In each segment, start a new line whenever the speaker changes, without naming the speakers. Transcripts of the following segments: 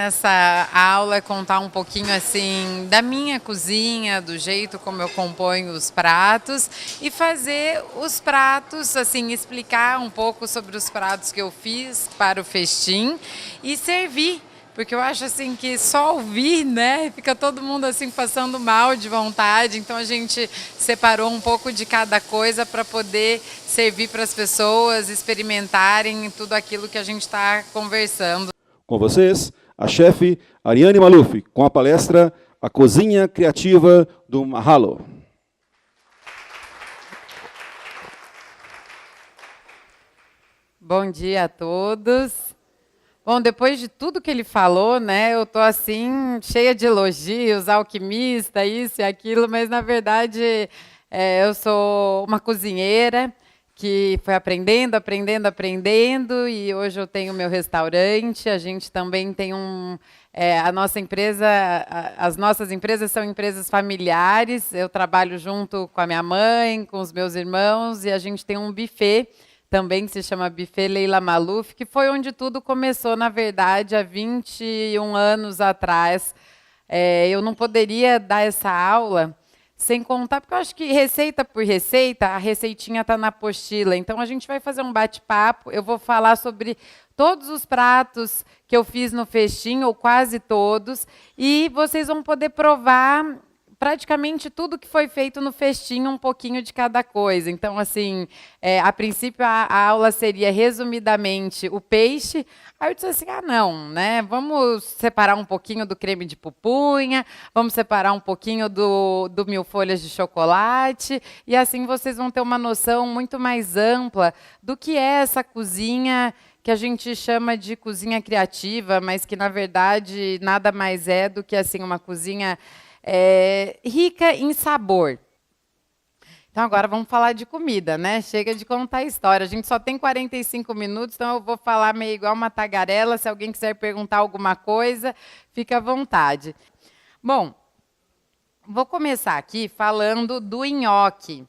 nessa aula é contar um pouquinho assim da minha cozinha, do jeito como eu componho os pratos e fazer os pratos, assim, explicar um pouco sobre os pratos que eu fiz para o festim e servir. Porque eu acho assim que só ouvir, né, fica todo mundo assim passando mal de vontade. Então a gente separou um pouco de cada coisa para poder servir para as pessoas experimentarem tudo aquilo que a gente está conversando.
Com vocês, a chefe Ariane Maluf, com a palestra A Cozinha Criativa do Mahalo.
Bom dia a todos. Bom, depois de tudo que ele falou, né, eu tô assim, cheia de elogios, alquimista, isso e aquilo, mas na verdade eu sou uma cozinheira que foi aprendendo, e hoje eu tenho meu restaurante. A gente também tem a nossa empresa, as nossas empresas são empresas familiares. Eu trabalho junto com a minha mãe, com os meus irmãos, e a gente tem um buffet também que se chama Buffet Leila Maluf, que foi onde tudo começou, na verdade, há 21 anos atrás. Eu não poderia dar essa aula sem contar, porque eu acho que receita por receita, a receitinha está na apostila. Então, a gente vai fazer um bate-papo, eu vou falar sobre todos os pratos que eu fiz no festim, ou quase todos, e vocês vão poder provar praticamente tudo que foi feito no festim, um pouquinho de cada coisa. Então, assim, a princípio a aula seria resumidamente o peixe. Aí eu disse assim, não, né? Vamos separar um pouquinho do creme de pupunha, vamos separar um pouquinho do mil folhas de chocolate, e assim vocês vão ter uma noção muito mais ampla do que é essa cozinha que a gente chama de cozinha criativa, mas que, na verdade, nada mais é do que assim uma cozinha rica em sabor. Então, agora vamos falar de comida, né? Chega de contar história. A gente só tem 45 minutos, então eu vou falar meio igual uma tagarela. Se alguém quiser perguntar alguma coisa, fica à vontade. Bom, vou começar aqui falando do nhoque.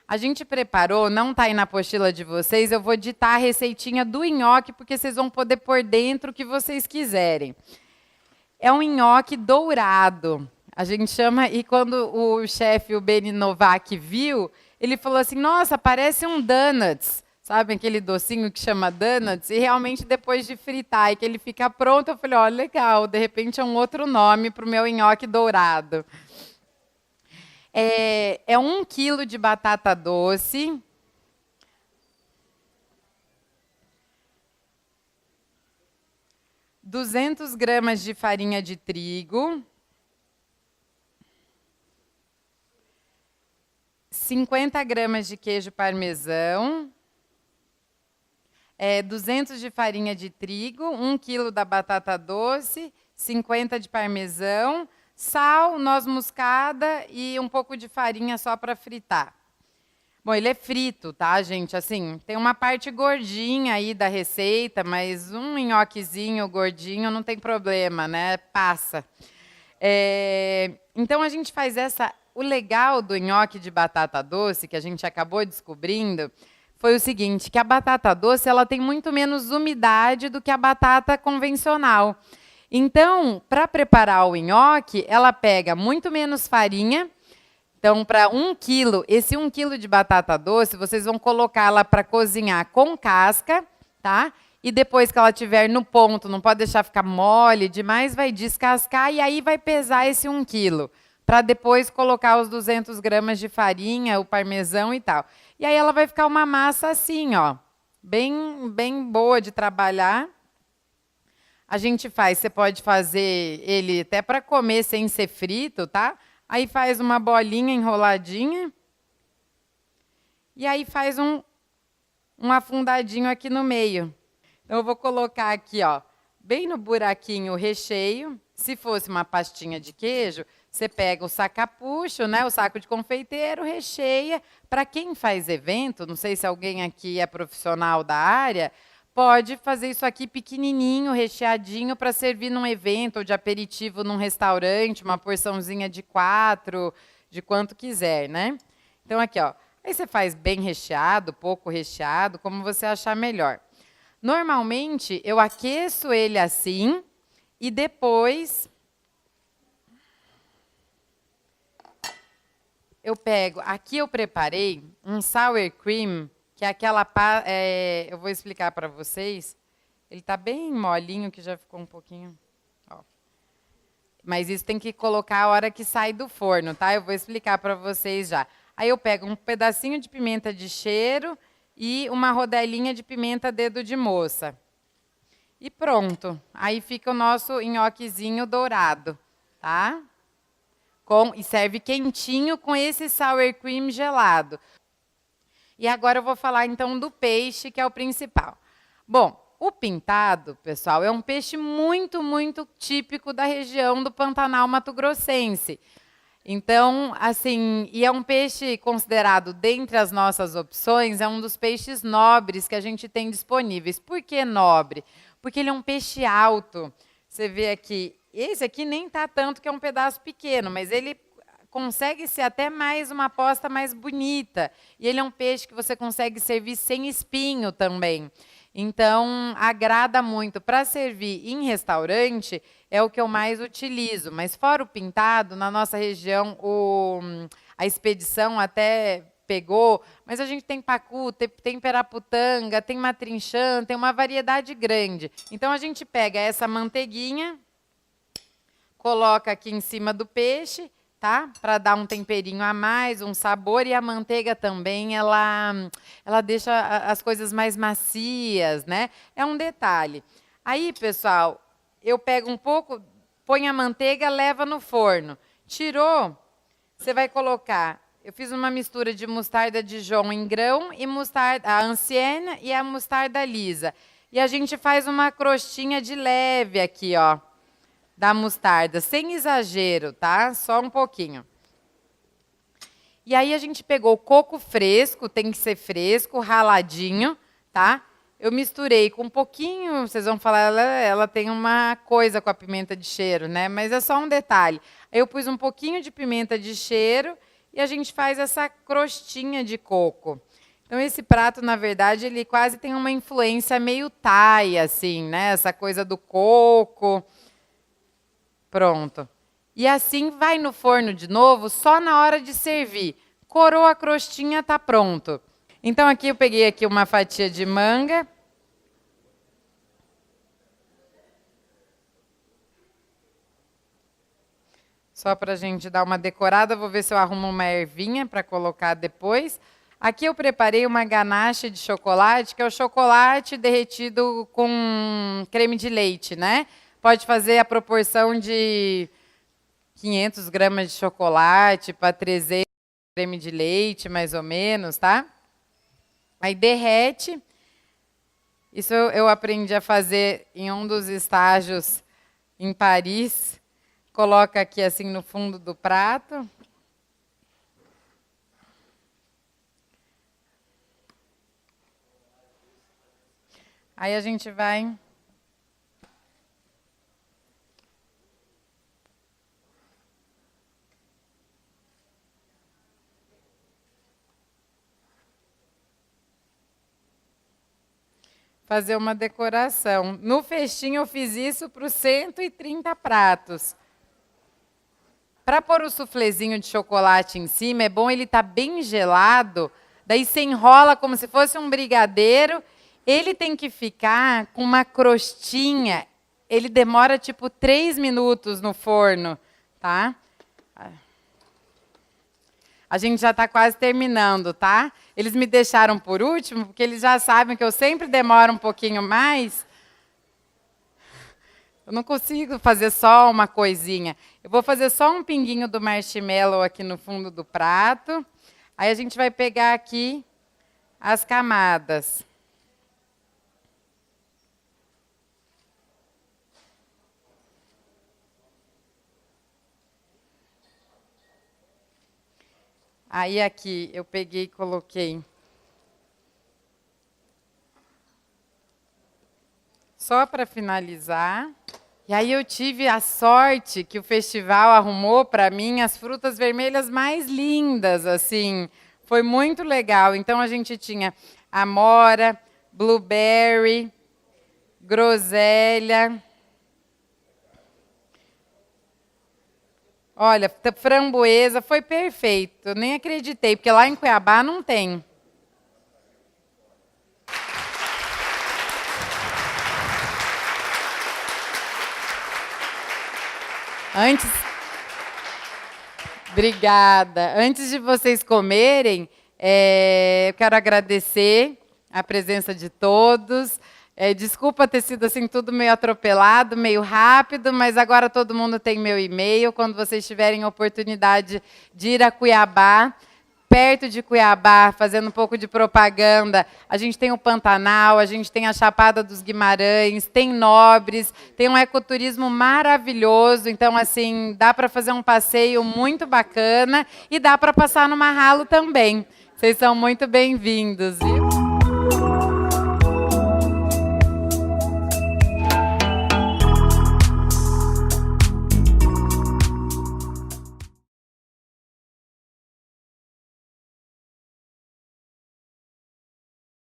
A gente preparou, não está aí na apostila de vocês, eu vou ditar a receitinha do nhoque, porque vocês vão poder pôr dentro o que vocês quiserem. É um nhoque dourado. A gente chama, e quando o chefe, o Beni Novak, viu, ele falou assim, nossa, parece um donuts. Sabe aquele docinho que chama donuts? E realmente depois de fritar e que ele fica pronto, eu falei, olha, legal, de repente é um outro nome para o meu nhoque dourado. É 1 quilo de batata doce. ,200 gramas de farinha de trigo. 50 gramas de queijo parmesão, 200 de farinha de trigo, 1 quilo da batata doce, 50 de parmesão, sal, noz moscada e um pouco de farinha só para fritar. Bom, ele é frito, tá, gente? Assim, tem uma parte gordinha aí da receita, mas um nhoquezinho gordinho não tem problema, né? Passa. Então, a gente faz O legal do nhoque de batata doce, que a gente acabou descobrindo, foi o seguinte, que a batata doce ela tem muito menos umidade do que a batata convencional. Então, para preparar o nhoque, ela pega muito menos farinha. Então, para 1 quilo, esse 1 quilo de batata doce, vocês vão colocá-la para cozinhar com casca, tá? E depois que ela estiver no ponto, não pode deixar ficar mole demais, vai descascar e aí vai pesar esse 1 quilo. Para depois colocar os 200 gramas de farinha, o parmesão e tal. E aí ela vai ficar uma massa assim, ó, bem boa de trabalhar. A gente você pode fazer ele até para comer sem ser frito, tá? Aí faz uma bolinha enroladinha. E aí faz um afundadinho aqui no meio. Então eu vou colocar aqui, ó, bem no buraquinho o recheio. Se fosse uma pastinha de queijo, você pega o sacapucho, né, o saco de confeiteiro, recheia. Para quem faz evento, não sei se alguém aqui é profissional da área, pode fazer isso aqui pequenininho, recheadinho, para servir num evento ou de aperitivo num restaurante, uma porçãozinha de 4, de quanto quiser, né? Então, aqui, ó. Aí você faz bem recheado, pouco recheado, como você achar melhor. Normalmente, eu aqueço ele assim, E depois eu pego, aqui eu preparei um sour cream, que é aquela, eu vou explicar para vocês. Ele está bem molinho, que já ficou um pouquinho. Ó. Mas isso tem que colocar a hora que sai do forno, tá? Eu vou explicar para vocês já. Aí eu pego um pedacinho de pimenta de cheiro e uma rodelinha de pimenta dedo de moça. E pronto. Aí fica o nosso nhoquezinho dourado, tá? E serve quentinho com esse sour cream gelado. E agora eu vou falar então do peixe, que é o principal. Bom, o pintado, pessoal, é um peixe muito, muito típico da região do Pantanal mato-grossense. Então, assim, e é um peixe considerado, dentre as nossas opções, é um dos peixes nobres que a gente tem disponíveis. Por que nobre? Porque ele é um peixe alto. Você vê aqui, esse aqui nem está tanto, que é um pedaço pequeno, mas ele consegue ser até mais uma posta mais bonita. E ele é um peixe que você consegue servir sem espinho também. Então, agrada muito. Para servir em restaurante, é o que eu mais utilizo. Mas fora o pintado, na nossa região, a expedição até pegou, mas a gente tem pacu, tem peraputanga, tem matrinchã, tem uma variedade grande. Então, a gente pega essa manteiguinha, coloca aqui em cima do peixe, tá? Para dar um temperinho a mais, um sabor, e a manteiga também, ela deixa as coisas mais macias, né? É um detalhe. Aí, pessoal, eu pego um pouco, põe a manteiga, leva no forno. Tirou, você vai colocar. Eu fiz uma mistura de mostarda Dijon em grão e mostarda, a ancienne e a mostarda lisa. E a gente faz uma crostinha de leve aqui, ó, da mostarda, sem exagero, tá? Só um pouquinho. E aí a gente pegou o coco fresco, tem que ser fresco, raladinho, tá? Eu misturei com um pouquinho, vocês vão falar, ela tem uma coisa com a pimenta de cheiro, né? Mas é só um detalhe. Aí eu pus um pouquinho de pimenta de cheiro e a gente faz essa crostinha de coco. Então, esse prato, na verdade, ele quase tem uma influência meio thai, assim, né? Essa coisa do coco. Pronto. E assim vai no forno de novo, só na hora de servir. Corou a crostinha, tá pronto. Então, aqui eu peguei aqui uma fatia de manga. Só para a gente dar uma decorada, vou ver se eu arrumo uma ervinha para colocar depois. Aqui eu preparei uma ganache de chocolate, que é o chocolate derretido com creme de leite, né? Pode fazer a proporção de 500 gramas de chocolate para 300 de creme de leite, mais ou menos, tá? Aí derrete. Isso eu aprendi a fazer em um dos estágios em Paris. Coloca aqui assim no fundo do prato. Aí a gente vai fazer uma decoração. No festim eu fiz isso para os 130 pratos. Para pôr o suflezinho de chocolate em cima, é bom ele estar bem gelado, daí você enrola como se fosse um brigadeiro. Ele tem que ficar com uma crostinha, ele demora tipo 3 minutos no forno, tá? A gente já está quase terminando, tá? Eles me deixaram por último, porque eles já sabem que eu sempre demoro um pouquinho mais. Eu não consigo fazer só uma coisinha. Eu vou fazer só um pinguinho do marshmallow aqui no fundo do prato. Aí a gente vai pegar aqui as camadas. Aí aqui eu peguei e coloquei só para finalizar. E aí eu tive a sorte que o festival arrumou para mim as frutas vermelhas mais lindas, assim. Foi muito legal. Então a gente tinha amora, blueberry, groselha, Olha, framboesa foi perfeito. Eu nem acreditei, porque lá em Cuiabá não tem. Antes, obrigada. Antes de vocês comerem, eu quero agradecer a presença de todos. Desculpa ter sido assim tudo meio atropelado, meio rápido, mas agora todo mundo tem meu e-mail. Quando vocês tiverem oportunidade de ir a Cuiabá, perto de Cuiabá, fazendo um pouco de propaganda, a gente tem o Pantanal, a gente tem a Chapada dos Guimarães, tem Nobres, tem um ecoturismo maravilhoso. Então, assim, dá para fazer um passeio muito bacana e dá para passar no Marralo também. Vocês são muito bem-vindos, viu?